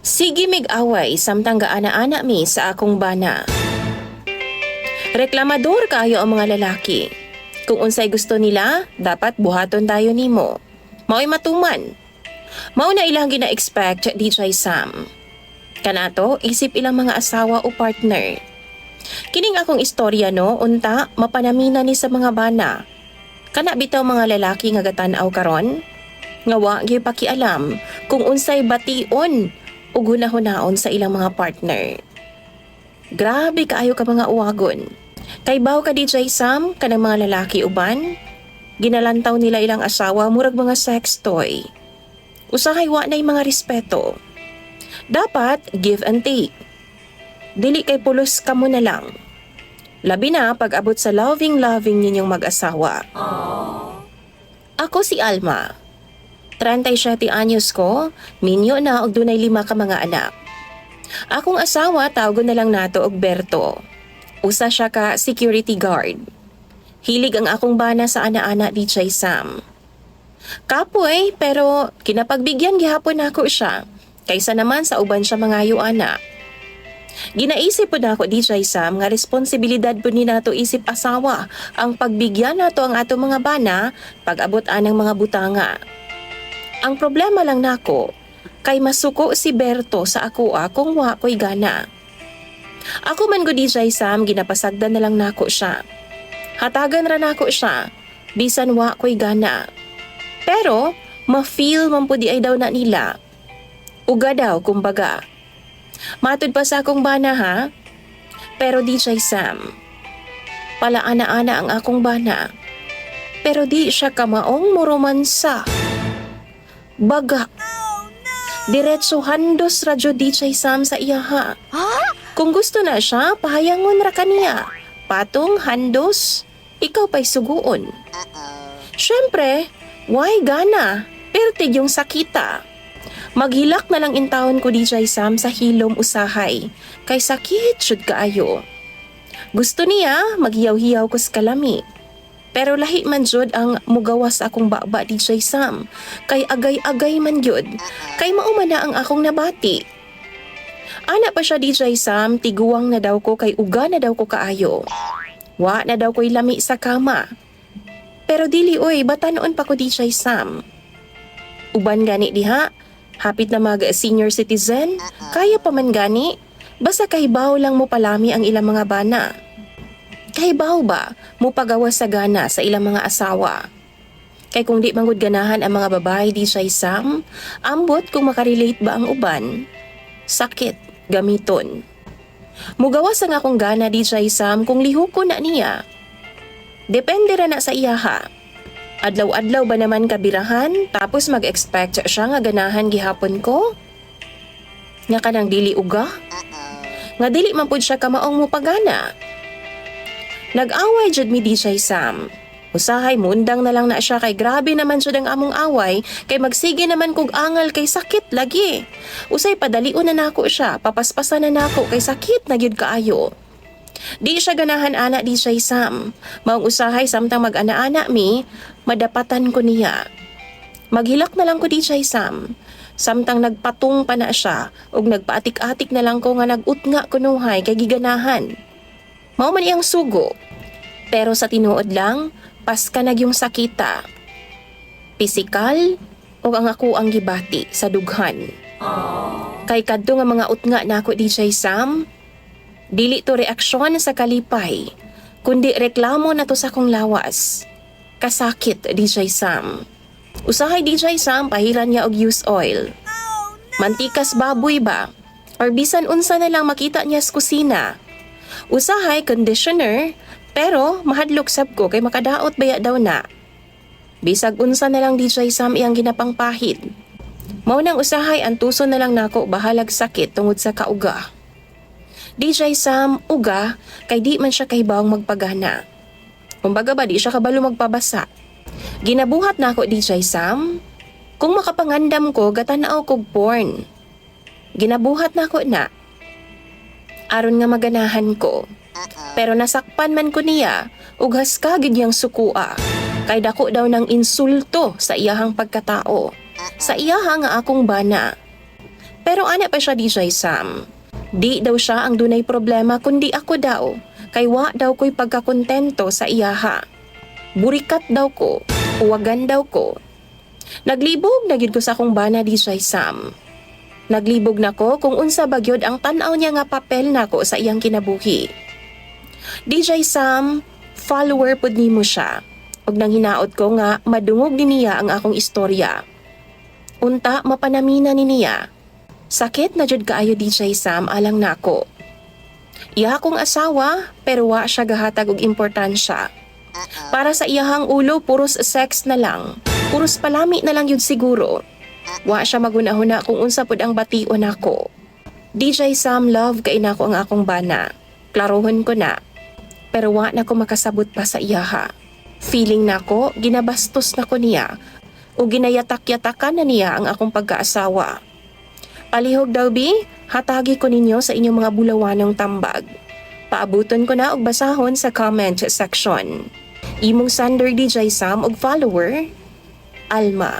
Sige mig-away samtang gaana-ana mi sa akong bana. Reklamador kayo ang mga lalaki. Kung unsay gusto nila, dapat buhaton tayo nimo. Mao'y matuman. Mao na ilang gina-expect DJ Sam. Kanato, isip ilang mga asawa o partner. Kining akong istorya no, unta, mapanamina ni sa mga bana. Kana bitaw mga lalaki nga gatan-aw karon? Nga wa gyud pakialam kung unsay bation o gunahon-naon sa ilang mga partner. Grabe kaayo ka mga uwagon. Kay baw ka DJ Sam, kanang mga lalaki uban, ginalantaw nila ilang asawa murag mga sex toy. Usahay wa na'y mga respeto. Dapat give and take. Dili kay pulos ka mo na lang. Labi na pag abot sa loving ninyong mag-asawa. Ako si Alma. 37 anyos ko, minyo na og dunay 5 ka mga anak. Akong asawa tawgon na lang nato og Berto. Usa siya ka security guard. Hilig ang akong bana sa ana-ana DJ Sam. Kapoy pero kinapagbigyan gihapon nako siya kaysa naman sa uban siya mga ana. Ginaisip po na ako DJ Sam nga responsibilidad po ni nato isip asawa ang pagbigyan nato ang ato mga bana pag abot anang mga butanga. Ang problema lang nako, kay masuko si Berto sa ako kung wa ko'y gana. Ako man go DJ Sam, ginapasagdan na lang nako siya. Hatagan ra nako siya, bisan wa ko'y gana. Pero, ma-feel man po di ay daw na nila. Uga daw, kumbaga. Matud pa sa akong bana ha? Pero DJ Sam, palaana-ana ang akong bana. Pero di siya kamaong moromansa. Baga. Diretso handos radyo DJ Sam sa iya ha. Kung gusto na siya, pahayangon ra kaniya. Patong handos, ikaw pa'y suguon. Syempre, why gana? Pertig yung sakita. Maghilak na lang intawon ko DJ Sam sa hilom usahay. Kay sakit syud kaayo. Gusto niya, maghiyaw-hiyaw ko sa kalami. Pero lahi man jud ang mugawas akong baba DJ Sam. Kay agay-agay man jud. Kay maumana ang akong nabati. Ana pa siya DJ Sam, tiguwang na daw ko kay uga na daw ko kaayo. Wa na daw ko'y lami sa kama. Pero dili oy, batanon pa ko DJ Sam. Uban gani diha, hapit na mag senior citizen, kaya pa man gani. Basta kahibaw lang mo palami ang ilang mga bana. Kahibaw ba mo pagawas sa gana sa ilang mga asawa? Kay kung di manggod ganahan ang mga babae DJ Sam, ambot kung makarelate ba ang uban? Sakit, gamiton. Mugawas ang akong gana DJ Sam kung lihuko na niya. Depende ra na sa iyaha. Adlaw-adlaw ba naman kabirahan tapos mag-expect siya nga ganahan gihapon ko? Nga kanang dili uga? Nga dili man pud siya kamaong mo pagana. Nag-away jud mi DJ Sam. Usahay mundang na lang na siya kay grabe naman jud ang among away kay magsige naman kog angal kay sakit lagi. Usay padalion na nako siya, papaspasan na nako kay sakit na gyud kaayo. Di siya ganahan ana DJ Sam. Maong usahay samtang mag-ana-ana mi, madapatan ko niya. Maghilak na lang ko DJ Sam. Samtang nagpatung pa na siya ug nagpaatik-atik na lang ko nga nag-utnga kunuhay kay giganahan. Mao man iyang sugo. Pero sa tinuod lang, paska na yung sakita. Pisikal o ang ako ang gibati sa dughan. Kay kadto nga mga utnga nako DJ Sam, dili to reaksyon sa kalipay, kundi reklamo na to sa kong lawas. Kasakit DJ Sam. Usahay DJ Sam pahiran niya og used oil. Mantikas baboy ba? Or bisan unsa na lang makita niya sa kusina. Usahay conditioner, pero mahadlok sab ko kay makadaot baya daw na. Bisag unsa na lang DJ Sam iyang ginapangpahid. Mao nang usahay ang tuso na lang nako bahalag sakit tungod sa kauga. DJ Sam, uga, kay di man siya kahibawang magpagana. Kumbaga ba di siya kabalo magpabasa. Ginabuhat nako DJ Sam. Kung makapangandam ko, gatanaw kog porn. Ginabuhat nako na. Aron nga maganahan ko. Pero nasakpan man ko niya, ughas ka gid yang sukua. Kay dako daw ng insulto sa iyahang pagkatao. Sa iyaha nga akong bana. Pero ana pa siya DJ Sam. Di daw siya ang dunay problema kundi ako daw. Kay wa daw ko'y pagkakontento sa iyaha. Burikat daw ko, uwagan daw ko. Naglibog na gyud ko sa akong bana DJ Sam. Naglibog na ko kung unsa ba gyud ang tan-aw niya nga papel nako sa iyang kinabuhi. DJ Sam, follower pud nimo siya. Og nang hinaot ko nga madungog ni niya ang akong istorya. Unta mapanamina ni niya. Sakit na jud kaayo DJ Sam alang nako. Iya akong asawa pero wa siya gahatag og importansya. Para sa iyahang ulo puros sex na lang. Puros palami na lang yun siguro. Wa siya magunahuna kung unsa pud ang bation nako. DJ Sam love kay nako ang akong bana. Klarohon ko na. Pero wa na ko makasabot pa sa iyaha. Feeling nako ginabastos na ko niya o ginayatak-yatakan na niya ang akong pagkaasawa. Palihog daw bi, hatagi ko ninyo sa inyong mga bulawanong tambag. Paabuton ko na og basahon sa comment section. Imong Sander DJ Sam og follower, Alma.